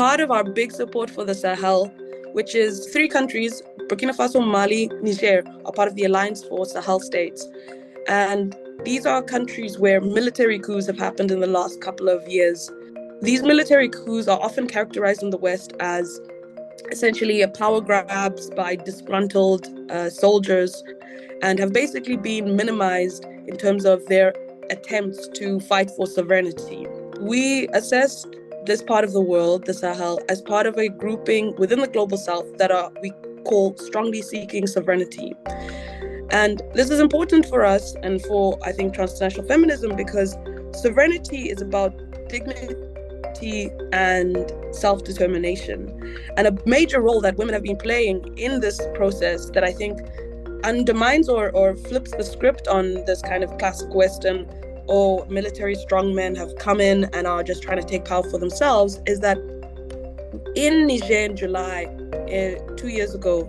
part of our big support for the Sahel, which is 3 countries, Burkina Faso, Mali, Niger, are part of the Alliance for Sahel States. And these are countries where military coups have happened in the last couple of years. These military coups are often characterized in the West as essentially a power grabs by disgruntled soldiers, and have basically been minimized in terms of their attempts to fight for sovereignty. We assessed this part of the world, the Sahel, as part of a grouping within the Global South that we call strongly seeking sovereignty. And this is important for us and for, I think, transnational feminism, because sovereignty is about dignity and self-determination. And a major role that women have been playing in this process that I think undermines or flips the script on this kind of classic Western or military strongmen have come in and are just trying to take power for themselves, is that in Niger in July, 2 years ago,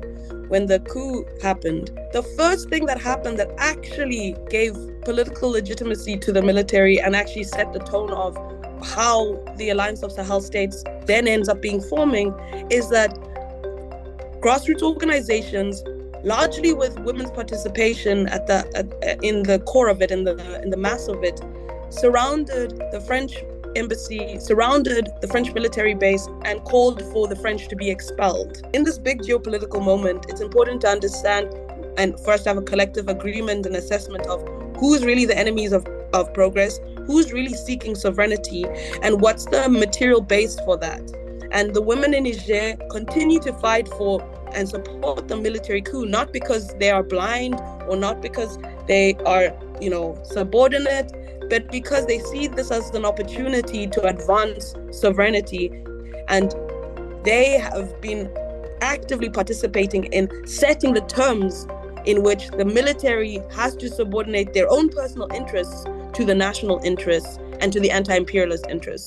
when the coup happened, the first thing that happened that actually gave political legitimacy to the military and actually set the tone of how the Alliance of Sahel States then ends up being forming is that grassroots organizations, largely with women's participation in the core of it, in the mass of it, surrounded the French embassy, surrounded the French military base, and called for the French to be expelled. In this big geopolitical moment, it's important to understand and for us to have a collective agreement and assessment of who's really the enemies of progress, who's really seeking sovereignty, and what's the material base for that. And the women in Niger continue to fight for and support the military coup, not because they are blind or not because they are, subordinate, but because they see this as an opportunity to advance sovereignty. And they have been actively participating in setting the terms in which the military has to subordinate their own personal interests to the national interests and to the anti-imperialist interests.